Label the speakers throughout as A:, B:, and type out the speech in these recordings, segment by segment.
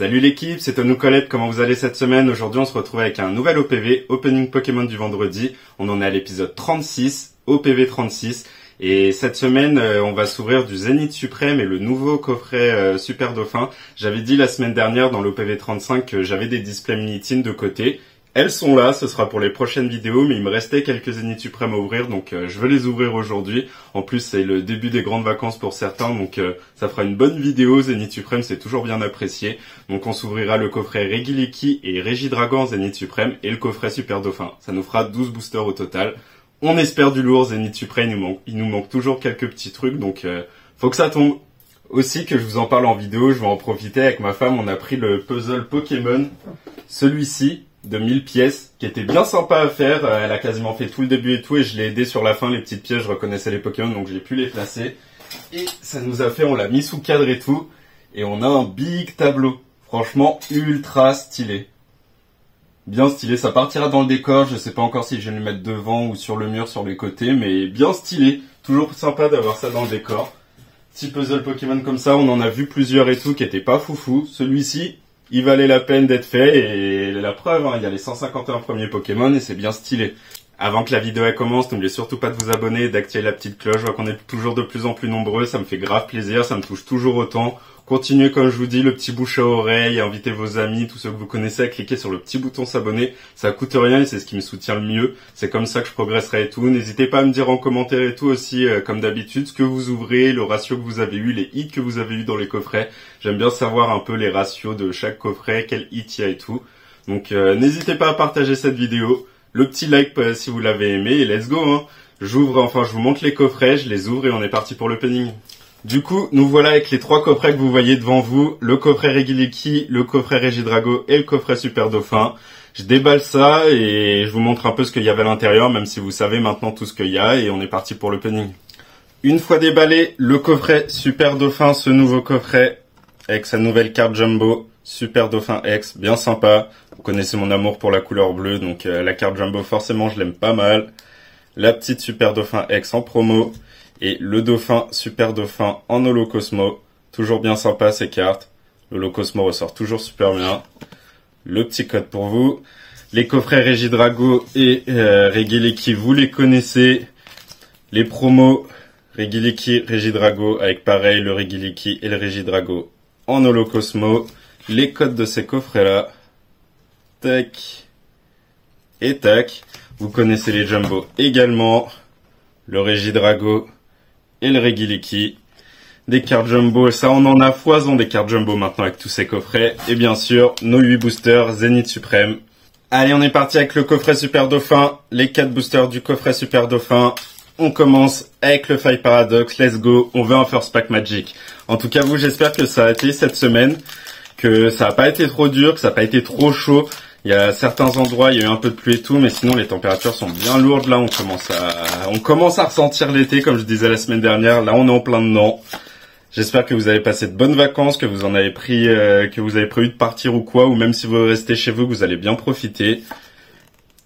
A: Salut l'équipe, c'est Tom Colette, comment vous allez cette semaine? Aujourd'hui on se retrouve avec un nouvel OPV, Opening Pokémon du vendredi. On en est à l'épisode 36, OPV 36. Et cette semaine on va s'ouvrir du Zénith Suprême et le nouveau coffret Super Dauphin. J'avais dit la semaine dernière dans l'OPV 35 que j'avais des displays Mini-Tin de côté. Elles sont là, ce sera pour les prochaines vidéos, mais il me restait quelques Zénith Suprême à ouvrir, donc je vais les ouvrir aujourd'hui. En plus, c'est le début des grandes vacances pour certains, donc ça fera une bonne vidéo. Zénith Suprême, c'est toujours bien apprécié. Donc on s'ouvrira le coffret Regiliki et Regidrago en Zénith Suprême et le coffret Super Dauphin. Ça nous fera 12 boosters au total. On espère du lourd, Zénith Suprême, il nous manque toujours quelques petits trucs, donc faut que ça tombe. Aussi que je vous en parle en vidéo, je vais en profiter avec ma femme, on a pris le puzzle Pokémon, celui-ci, de 1000 pièces, qui était bien sympa à faire. Elle a quasiment fait tout le début et tout, et je l'ai aidé sur la fin, les petites pièces, je reconnaissais les Pokémon, donc j'ai pu les placer. Et ça nous a fait, on l'a mis sous cadre et tout, et on a un big tableau. Franchement, ultra stylé. Bien stylé, ça partira dans le décor, je sais pas encore si je vais le mettre devant ou sur le mur, sur les côtés, mais bien stylé. Toujours sympa d'avoir ça dans le décor. Petit puzzle Pokémon comme ça, on en a vu plusieurs et tout, qui étaient pas foufou. Celui-ci, il valait la peine d'être fait, et la preuve, hein, il y a les 151 premiers Pokémon, et c'est bien stylé. Avant que la vidéo elle commence, n'oubliez surtout pas de vous abonner et d'activer la petite cloche. Je vois qu'on est toujours de plus en plus nombreux, ça me fait grave plaisir, ça me touche toujours autant. Continuez comme je vous dis, le petit bouche à oreille, invitez vos amis, tous ceux que vous connaissez à cliquer sur le petit bouton s'abonner. Ça coûte rien et c'est ce qui me soutient le mieux. C'est comme ça que je progresserai et tout. N'hésitez pas à me dire en commentaire et tout aussi, comme d'habitude, ce que vous ouvrez, le ratio que vous avez eu, les hits que vous avez eu dans les coffrets. J'aime bien savoir un peu les ratios de chaque coffret, quel hit il y a et tout. Donc n'hésitez pas à partager cette vidéo. Le petit like si vous l'avez aimé et let's go, hein. Je vous montre les coffrets, je les ouvre et on est parti pour l'opening. Du coup, nous voilà avec les trois coffrets que vous voyez devant vous. Le coffret Regiliki, le coffret Regidrago et le coffret Super Dauphin. Je déballe ça et je vous montre un peu ce qu'il y avait à l'intérieur, même si vous savez maintenant tout ce qu'il y a, et on est parti pour l'opening. Une fois déballé, le coffret Super Dauphin, ce nouveau coffret avec sa nouvelle carte Jumbo, Super Dauphin X, bien sympa. Vous connaissez mon amour pour la couleur bleue, donc la carte Jumbo, forcément, je l'aime pas mal. La petite Super Dauphin X en promo. Et le Dauphin, Super Dauphin en Holo Cosmo. Toujours bien sympa ces cartes. Le Holo Cosmo ressort toujours super bien. Le petit code pour vous. Les coffrets Regidrago et Regiliki, vous les connaissez. Les promos Regiliki, Regidrago, avec pareil le Regiliki et le Regidrago en Holo Cosmo. Les codes de ces coffrets-là. Tac. Et tac. Vous connaissez les Jumbo également. Le Regidrago et le Regiliki. Des cartes Jumbo, ça on en a foison des cartes Jumbo maintenant avec tous ces coffrets. Et bien sûr, nos 8 boosters Zénith Suprême. Allez, on est parti avec le coffret Super Dauphin. Les 4 boosters du coffret Super Dauphin. On commence avec le Fire Paradox. Let's go, on veut un First Pack Magic. En tout cas, vous, j'espère que ça a été cette semaine. Que ça n'a pas été trop dur, que ça n'a pas été trop chaud. Il y a certains endroits, il y a eu un peu de pluie et tout, mais sinon les températures sont bien lourdes. Là, on commence à ressentir l'été, comme je disais la semaine dernière. Là, on est en plein dedans. J'espère que vous avez passé de bonnes vacances, que vous en avez pris, que vous avez prévu de partir ou quoi, ou même si vous restez chez vous, que vous allez bien profiter.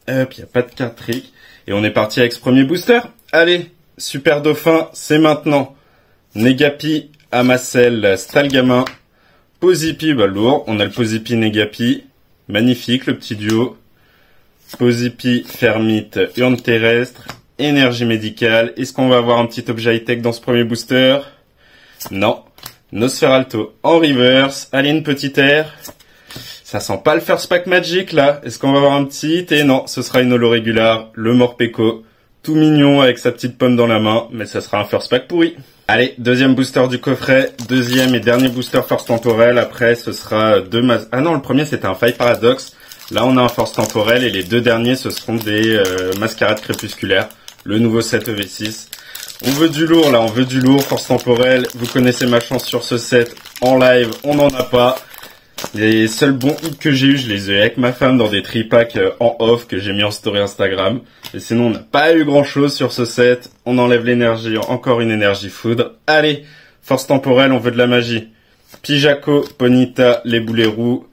A: Hop, il n'y a pas de carte trick. Et on est parti avec ce premier booster. Allez, Super Dauphin, c'est maintenant. Negapi, Amasel, Stalgamin, Pozipi, bah lourd. On a le Pozipi Negapi. Magnifique, le petit duo. Pozipi, Fermite, Urne terrestre, énergie médicale. Est-ce qu'on va avoir un petit objet high-tech dans ce premier booster? Non. Nosferalto en reverse. Allez, une petite air. Ça sent pas le First Pack Magic, là. Est-ce qu'on va avoir un petit hit? Et non, ce sera une holo régulière. Le Morpeko. Tout mignon avec sa petite pomme dans la main. Mais ça sera un First Pack pourri. Allez, deuxième booster du coffret, deuxième et dernier booster Force Temporelle. Après, ce sera Ah non, le premier, c'était un Fire Paradox. Là, on a un Force Temporelle et les deux derniers, ce seront des Mascarades Crépusculaires. Le nouveau set EV6. On veut du lourd, là, on veut du lourd. Force Temporelle, vous connaissez ma chance sur ce set. En live, on n'en a pas. Les seuls bons hits que j'ai eu, je les ai eu avec ma femme dans des tripacks en off que j'ai mis en story Instagram. Et sinon, on n'a pas eu grand chose sur ce set. On enlève l'énergie, encore une énergie foudre. Allez, Force Temporelle, on veut de la magie. Pijako, Ponita, les boulets roux,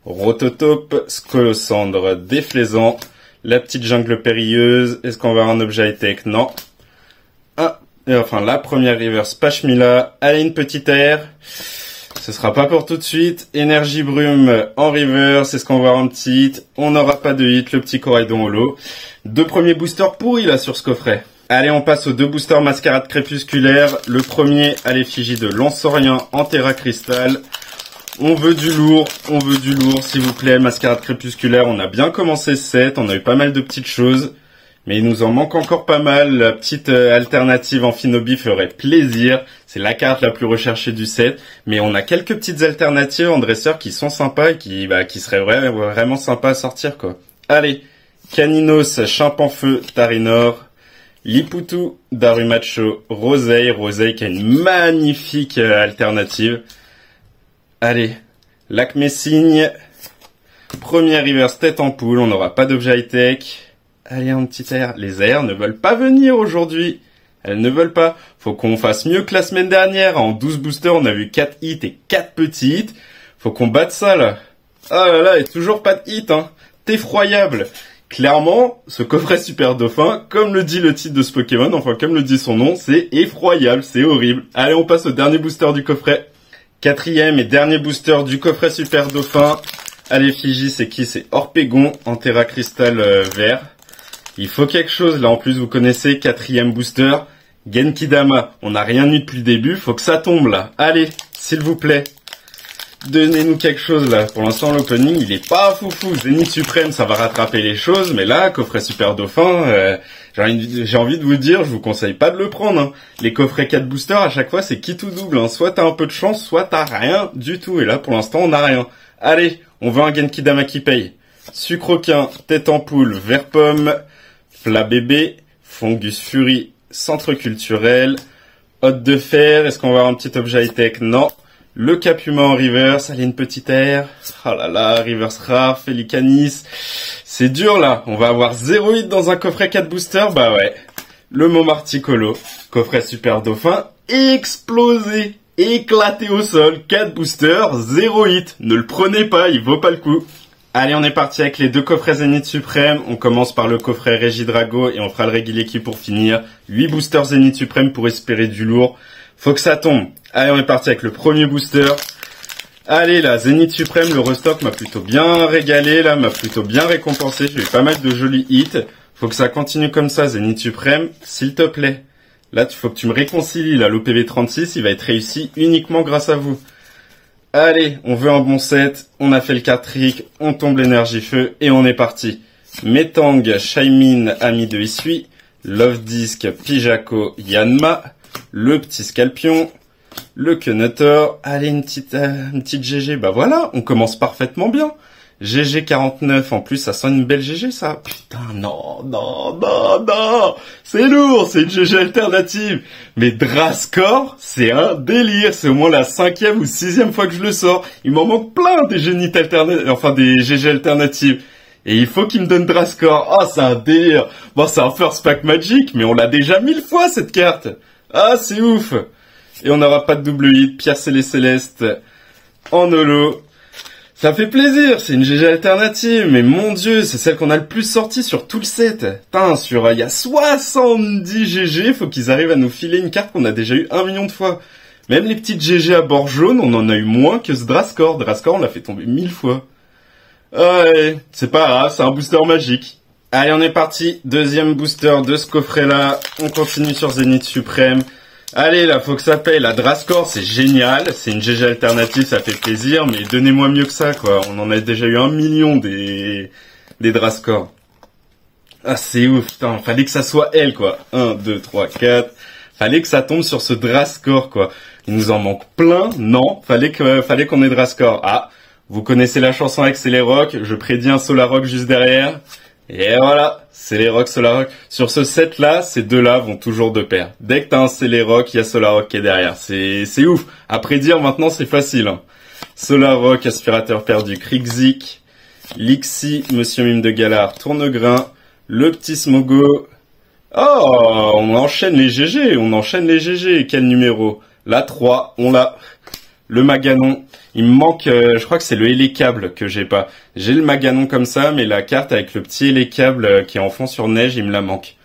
A: Rototope, Scolosandre, Déflaisant, la petite jungle périlleuse. Est-ce qu'on va avoir un objet high-tech? Non. Et enfin, la première reverse Pashmila. Allez, une petite air. ce sera pas pour tout de suite. Énergie brume en river, c'est ce qu'on va avoir un petit hit. On n'aura pas de hit, le petit Coraidon holo. 2 premiers boosters pourris là sur ce coffret. Allez, on passe aux 2 boosters mascarade crépusculaire. Le premier à l'effigie de Lansorien en Terra Cristal. On veut du lourd, s'il vous plaît. Mascarade crépusculaire, on a bien commencé ce set, on a eu pas mal de petites choses. Mais il nous en manque encore pas mal. La petite alternative en Finobi ferait plaisir. C'est la carte la plus recherchée du set. Mais on a quelques petites alternatives en dresseur qui sont sympas et qui seraient vraiment sympas à sortir, quoi. Allez, Caninos, Chimpanfeu, Tarinor, Liputu, Darumacho, Roseille qui a une magnifique alternative. Allez, Lac Messigne, premier reverse tête en poule, on n'aura pas d'objet high-tech. Allez, un petit air. Les airs ne veulent pas venir aujourd'hui. Elles ne veulent pas. Faut qu'on fasse mieux que la semaine dernière. En 12 boosters, on a vu 4 hits et 4 petits hits. Faut qu'on batte ça, là. Ah là là, et toujours pas de hit, hein. Effroyable. Clairement, ce coffret Super Dauphin, comme le dit le titre de ce Pokémon, enfin comme le dit son nom, c'est effroyable, c'est horrible. Allez, on passe au dernier booster du coffret. 4e et dernier booster du coffret Super Dauphin. À l'effigie, c'est qui? C'est Orpégon en Terra Cristal vert. Il faut quelque chose, là, en plus, vous connaissez, 4e booster, Genkidama. On n'a rien eu depuis le début, faut que ça tombe, là. Allez, s'il vous plaît. Donnez-nous quelque chose, là. Pour l'instant, l'opening, il est pas foufou. Zénith Suprême, ça va rattraper les choses, mais là, coffret Super Dauphin, j'ai envie de vous dire, je vous conseille pas de le prendre, hein. Les coffrets 4 boosters, à chaque fois, c'est qui tout double, hein. Soit t'as un peu de chance, soit t'as rien du tout. Et là, pour l'instant, on n'a rien. Allez, on veut un Genkidama qui paye. Sucroquin, tête en poule, vert pomme, Fla bébé, Fungus Fury, centre culturel, Hôte de fer, est-ce qu'on va avoir un petit objet high-tech? Non. Le Capuma en reverse, allez, une petite air. Oh là là, reverse rare, Felicanis. C'est dur là, on va avoir 0 hit dans un coffret 4 boosters, bah ouais. Le Montmarticolo, coffret Super Dauphin, explosé, éclaté au sol, 4 boosters, 0 hit. Ne le prenez pas, il vaut pas le coup. Allez, on est parti avec les 2 coffrets Zénith Suprême. On commence par le coffret Régidrago et on fera le Regileki pour finir. 8 boosters Zénith Suprême pour espérer du lourd. Faut que ça tombe. Allez, on est parti avec le premier booster. Allez, là, Zénith Suprême, le restock m'a plutôt bien régalé, là, m'a plutôt bien récompensé. J'ai eu pas mal de jolis hits. Faut que ça continue comme ça, Zénith Suprême, s'il te plaît. Là, faut que tu me réconcilies, là, l'OPV 36, il va être réussi uniquement grâce à vous. Allez, on veut un bon set, on a fait le card trick, on tombe l'énergie feu et on est parti. Metang, Shaymin, Ami de Isui, Love Disc, Pijako, Yanma, le petit Scalpion, le Quenutter, allez une petite GG, bah voilà, on commence parfaitement bien. GG 49, en plus ça sent une belle GG ça. Putain, non, c'est lourd, c'est une GG alternative. Mais Drascore, c'est un délire, c'est au moins la 5e ou 6e fois que je le sors. Il m'en manque plein des génites alternatives, enfin des GG alternatives. Et il faut qu'il me donne Drascore. Oh, c'est un délire. Bon, c'est un first pack magique, mais on l'a déjà 1000 fois cette carte. Ah, c'est ouf. Et on n'aura pas de double hit, Pierre Céleste en holo. Ça fait plaisir, c'est une GG alternative, mais mon dieu, c'est celle qu'on a le plus sortie sur tout le set. Putain, il y a 70 GG, faut qu'ils arrivent à nous filer une carte qu'on a déjà eu 1 million de fois. Même les petites GG à bord jaune, on en a eu moins que ce Drascore. Drascore, on l'a fait tomber 1000 fois. Ouais, c'est pas grave, c'est un booster magique. Allez, on est parti, 2e booster de ce coffret-là. On continue sur Zénith Suprême. Allez, là, faut que ça paye. La Drascore, c'est génial. C'est une GG alternative, ça fait plaisir. Mais donnez-moi mieux que ça, quoi. On en a déjà eu 1 million des Drascore. Ah, c'est ouf. Putain, fallait que ça soit elle, quoi. 1, 2, 3, 4. Fallait que ça tombe sur ce Drascore, quoi. Il nous en manque plein. Non, fallait qu'on ait Drascore. Ah, vous connaissez la chanson avec Celerock. Je prédis un Solarock juste derrière. Et voilà, Celerock, Solarock. Sur ce set-là, ces deux-là vont toujours de pair. Dès que t'as un Celerock, il y a Solarock qui est derrière. C'est ouf. À prédire, maintenant, c'est facile. Hein. Solarock, aspirateur perdu, Krixik, Lixi, Monsieur Mime de Galard, Tournegrain, le petit Smogo. Oh, on enchaîne les GG, Quel numéro? La 3, on l'a. Le Maganon. Il me manque, je crois que c'est le hélicable que j'ai pas. J'ai le Maganon comme ça, mais la carte avec le petit hélicable qui est en fond sur neige, il me la manque.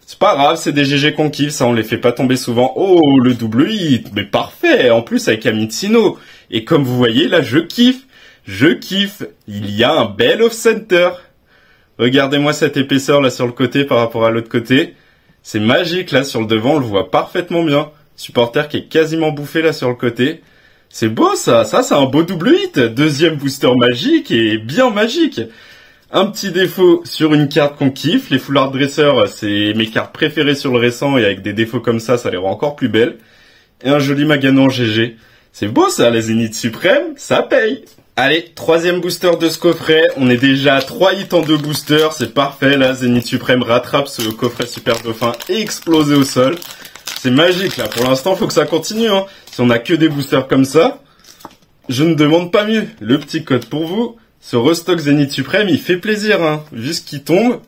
A: C'est pas grave, c'est des GG qu'on kiffe, ça on les fait pas tomber souvent. Oh, le double hit, mais parfait. En plus avec Amitsino. Et comme vous voyez, là, je kiffe. Je kiffe. Il y a un bel off-center. Regardez-moi cette épaisseur là sur le côté par rapport à l'autre côté. C'est magique là sur le devant, on le voit parfaitement bien. Supporter qui est quasiment bouffé là sur le côté. C'est beau ça, c'est un beau double hit. Deuxième booster magique et bien magique. Un petit défaut sur une carte qu'on kiffe. Les foulards dresseurs, c'est mes cartes préférées sur le récent et avec des défauts comme ça les rend encore plus belles. Et un joli Maganon GG. C'est beau ça, les Zénith Suprême, ça paye. Allez, troisième booster de ce coffret. On est déjà à 3 hits en 2 boosters. C'est parfait, là. Zénith Suprême rattrape ce coffret Super Dauphin et explosé au sol. C'est magique, là. Pour l'instant, faut que ça continue, hein. Si on a que des boosters comme ça, je ne demande pas mieux. Le petit code pour vous. Ce restock Zénith Suprême, il fait plaisir, hein. Vu ce qui tombe,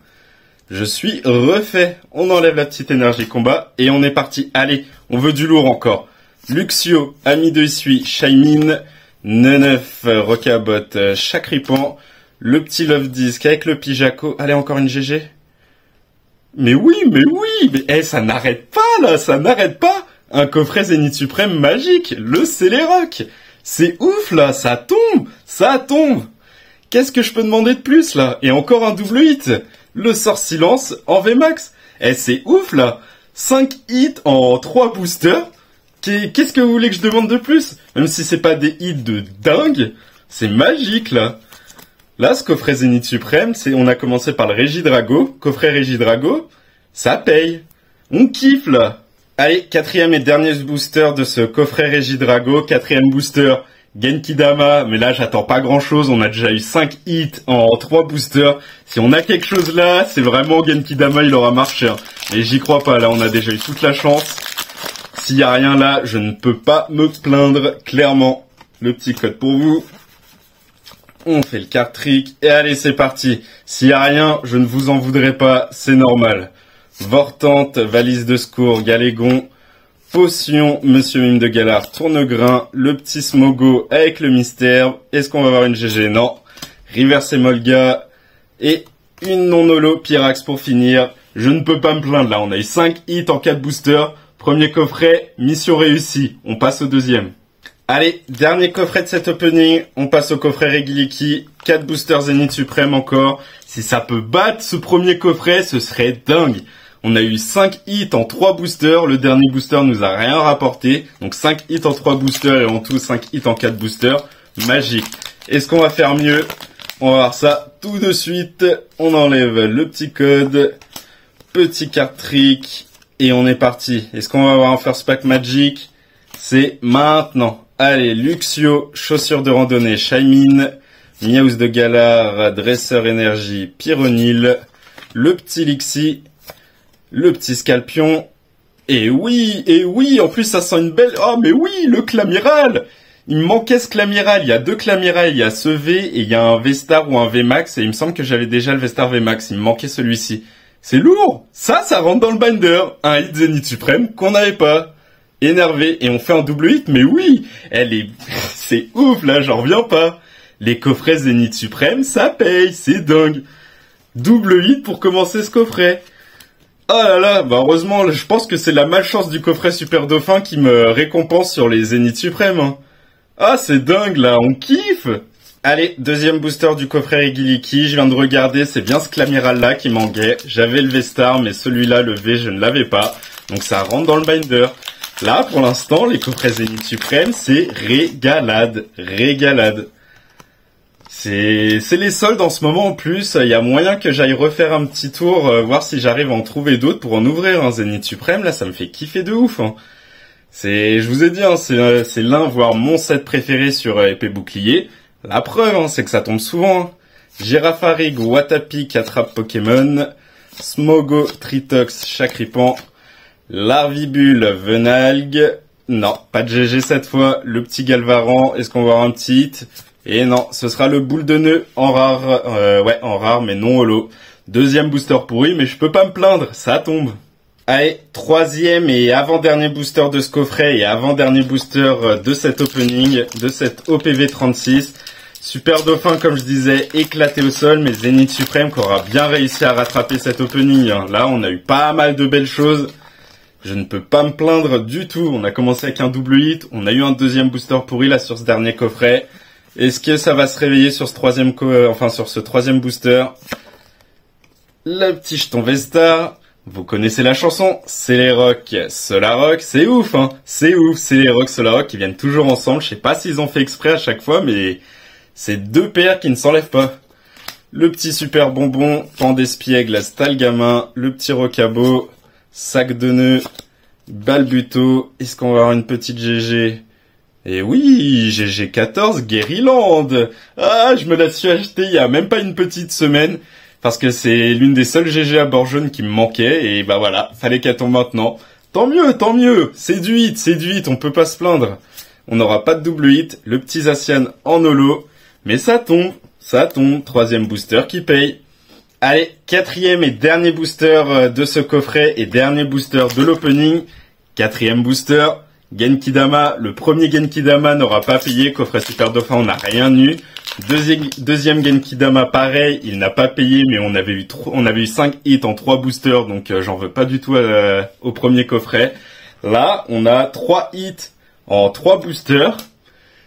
A: je suis refait. On enlève la petite énergie combat et on est parti. Allez, on veut du lourd encore. Luxio, Ami de Issui, Shaymin, Neneuf, Rocabot, Chacripan, le petit Love Disc avec le Pijaco. Allez, encore une GG. Mais oui, mais ça n'arrête pas là, ça n'arrête pas. Un coffret Zénith Suprême magique, le Céléroc. C'est ouf là, ça tombe. Qu'est-ce que je peux demander de plus là? Et encore un double hit. Le Sort Silence en VMAX. C'est ouf là. 5 hits en 3 boosters. Qu'est-ce que vous voulez que je demande de plus? Même si c'est pas des hits de dingue, c'est magique là. Là, ce coffret Zénith Suprême, on a commencé par le Régidrago, coffret Régidrago, ça paye. On kiffe là. Allez, quatrième et dernier booster de ce coffret Régidrago, quatrième booster Genkidama, mais là j'attends pas grand chose, on a déjà eu 5 hits en 3 boosters. Si on a quelque chose là, c'est vraiment Genkidama, il aura marché. Hein. Mais j'y crois pas, là on a déjà eu toute la chance. S'il y a rien là, je ne peux pas me plaindre, clairement. Le petit code pour vous. On fait le card trick. Et allez, c'est parti. S'il y a rien, je ne vous en voudrais pas, c'est normal. Vortante, valise de secours, Galégon, potion, Monsieur Mime de Galard, tourne-grain, le petit Smogo avec le mystère. Est-ce qu'on va avoir une GG? Non. Reverse Molga et une non-holo Pyrax pour finir. Je ne peux pas me plaindre là, on a eu 5 hits en 4 boosters. Premier coffret, mission réussie. On passe au deuxième. Allez, dernier coffret de cet opening. On passe au coffret Regiliki. 4 boosters Zénith Suprême encore. Si ça peut battre ce premier coffret, ce serait dingue. On a eu 5 hits en 3 boosters. Le dernier booster nous a rien rapporté. Donc 5 hits en 3 boosters et en tout 5 hits en 4 boosters. Magique. Est-ce qu'on va faire mieux? On va voir ça tout de suite. On enlève le petit code. Petit card trick. Et on est parti. Est-ce qu'on va avoir un first pack magic? C'est maintenant. Allez, Luxio, chaussures de randonnée, Shaymin, Miaus de Galar, Dresseur énergie, Pyronil, le petit Lixi, le petit Scalpion. Et oui, en plus ça sent une belle... Oh mais oui, le Clamiral. Il me manquait ce Clamiral. Il y a 2 Clamiral, il y a ce V et il y a un V-Star ou un V-Max. Et il me semble que j'avais déjà le V-Star V-Max. Il me manquait celui-ci. C'est lourd. Ça rentre dans le binder. Un hit Zénith Suprême qu'on n'avait pas. Énervé. Et on fait un double hit. Mais oui, c'est ouf, là, j'en reviens pas. Les coffrets Zénith Suprême, ça paye. C'est dingue. Double hit pour commencer ce coffret. Oh là là, bah heureusement, je pense que c'est la malchance du coffret Super Dauphin qui me récompense sur les Zénith Suprême. Hein. Ah, c'est dingue, là, on kiffe. Allez, deuxième booster du coffret Regiliki. Je viens de regarder, c'est bien ce Clamiral-là qui manquait. J'avais le V-Star, mais celui-là, le V, je ne l'avais pas. Donc ça rentre dans le binder. Là, pour l'instant, les coffrets Zénith Suprême, c'est régalade. Régalade. C'est les soldes en ce moment en plus. Il y a moyen que j'aille refaire un petit tour, voir si j'arrive à en trouver d'autres pour en ouvrir un Zénith Suprême. Là, ça me fait kiffer de ouf. Hein. Je vous ai dit, hein, c'est l'un, voire mon set préféré sur épée bouclier. La preuve, hein, c'est que ça tombe souvent. Hein. Girafarig, Watapi qui attrape Pokémon. Smogo, Tritox, Chacripan. Larvibule, Venalgue. Non, pas de GG cette fois. Le petit Galvaran, est-ce qu'on va avoir un petit hit? Et non, ce sera le boule de nœud en rare. Ouais, en rare, mais non holo. Deuxième booster pourri, mais je peux pas me plaindre, ça tombe. Allez, troisième et avant-dernier booster de ce coffret et avant-dernier booster de cet opening, de cette OPV 36. Super Dauphin, comme je disais, éclaté au sol, mais Zénith Suprême qui aura bien réussi à rattraper cet opening. Là, on a eu pas mal de belles choses. Je ne peux pas me plaindre du tout. On a commencé avec un double hit. On a eu un deuxième booster pourri là sur ce dernier coffret. Est-ce que ça va se réveiller sur ce troisième booster? Le petit jeton Vestar. Vous connaissez la chanson, c'est les rocks Solarock, c'est ouf, hein, c'est ouf, c'est les rocks Solarock qui viennent toujours ensemble. Je sais pas s'ils ont fait exprès à chaque fois, mais c'est deux paires qui ne s'enlèvent pas. Le petit super bonbon, pan d'espiègle, Stalgamin, le petit rocabo, sac de nœuds, balbuto. Est-ce qu'on va avoir une petite GG? Et oui, GG14, Guerryland. Ah, je me la suis acheté il y a même pas une petite semaine. Parce que c'est l'une des seules GG à bord jaune qui me manquait, et bah voilà, fallait qu'elle tombe maintenant. Tant mieux, c'est du hit, on peut pas se plaindre. On n'aura pas de double hit, le petit Zacian en holo, mais ça tombe, troisième booster qui paye. Allez, quatrième et dernier booster de ce coffret, et dernier booster de l'opening. Quatrième booster, Genkidama, le premier Genkidama n'aura pas payé, coffret Super Dauphin, on n'a rien eu. Deuxième Genkidama, pareil, il n'a pas payé, mais on avait eu 5 hits en 3 boosters, donc j'en veux pas du tout au premier coffret. Là, on a 3 hits en 3 boosters.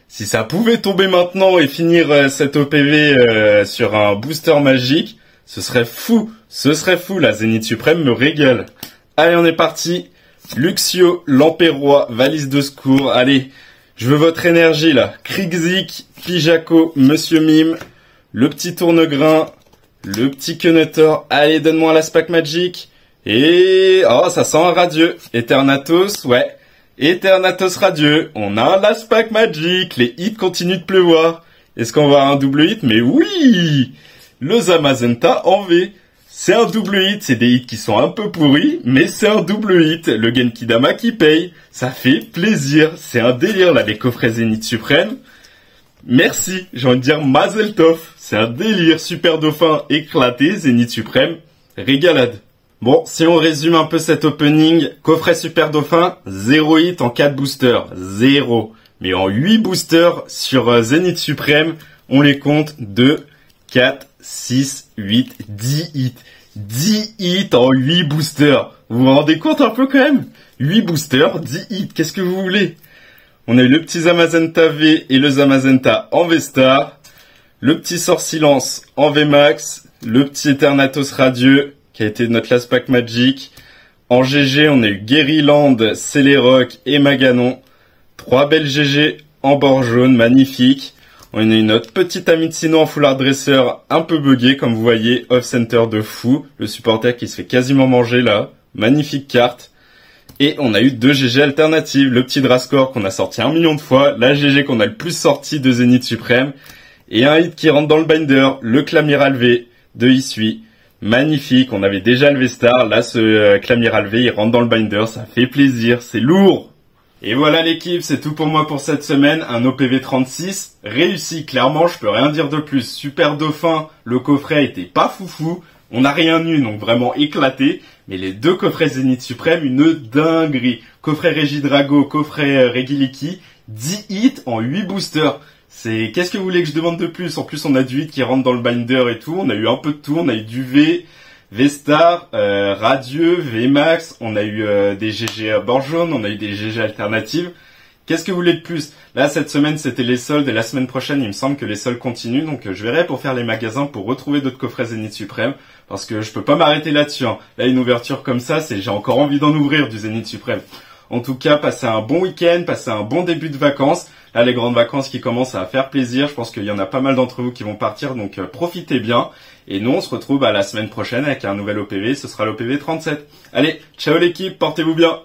A: Si ça pouvait tomber maintenant et finir cet OPV sur un booster magique, ce serait fou, la Zénith Suprême me régale. Allez, on est parti. Luxio, l'Empérois, valise de secours, allez. Je veux votre énergie, là. Krigzik, Pijako, Monsieur Mime, le petit tournegrain, le petit Quenetor. Allez, donne-moi l'Aspac Magic. Et... oh, ça sent un radieux. Eternatus, ouais. Eternatus radieux. On a un l'Aspac Magic. Les hits continuent de pleuvoir. Est-ce qu'on va avoir un double hit? Mais oui! Le Zamazenta en V. C'est un double hit, c'est des hits qui sont un peu pourris, mais c'est un double hit, le Genkidama qui paye, ça fait plaisir, c'est un délire là, les coffrets Zénith Suprême. Merci, j'ai envie de dire Mazel Tov, c'est un délire, Super Dauphin éclaté, Zénith Suprême, régalade. Bon, si on résume un peu cet opening, coffret Super Dauphin, 0 hit en 4 boosters, 0. Mais en 8 boosters sur Zénith Suprême, on les compte 2, 4, 6, 8, 10 hits. 10 hits en 8 boosters. Vous vous rendez compte un peu quand même? 8 boosters, 10 hits. Qu'est-ce que vous voulez? On a eu le petit Zamazenta V et le Zamazenta en V-Star. Le petit Sorcilence en V-Max. Le petit Eternatus radieux qui a été notre last pack magic. En GG, on a eu Guerryland, Celerock et Maganon. 3 belles GG en bord jaune, magnifique. On a eu notre petite Amitsino en foulard dresseur un peu buggé, comme vous voyez, off-center de fou. Le supporter qui se fait quasiment manger là. Magnifique carte. Et on a eu 2 GG alternatives. Le petit Drascore qu'on a sorti 1 million de fois. La GG qu'on a le plus sorti de Zénith Suprême. Et un hit qui rentre dans le binder. Le Clamiral V de Issui. Magnifique. On avait déjà le V-Star. Là, ce Clamiral V, il rentre dans le binder. Ça fait plaisir. C'est lourd. Et voilà l'équipe, c'est tout pour moi pour cette semaine, un OPV 36, réussi, clairement, je peux rien dire de plus. Super Dauphin, le coffret était pas foufou, on n'a rien eu, donc vraiment éclaté, mais les 2 coffrets Zénith Suprême, une dinguerie. Coffret Régidrago, coffret Regiliki, 10 hits en 8 boosters. Qu'est-ce que vous voulez que je demande de plus? En plus, on a du hit qui rentre dans le binder et tout, on a eu un peu de tout, on a eu du V, V-Star, Radieux, V-Max, on a eu des GG à bord jaune, on a eu des GG alternatives. Qu'est-ce que vous voulez de plus? Là, cette semaine, c'était les soldes et la semaine prochaine, il me semble que les soldes continuent. Donc, je verrai pour faire les magasins pour retrouver d'autres coffrets Zénith Suprême. Parce que je peux pas m'arrêter là-dessus. Hein. Là, une ouverture comme ça, j'ai encore envie d'en ouvrir du Zénith Suprême. En tout cas, passez un bon week-end, passez un bon début de vacances. Là, les grandes vacances qui commencent à faire plaisir. Je pense qu'il y en a pas mal d'entre vous qui vont partir, donc profitez bien. Et nous, on se retrouve la semaine prochaine avec un nouvel OPV. Ce sera l'OPV 37. Allez, ciao l'équipe, portez-vous bien.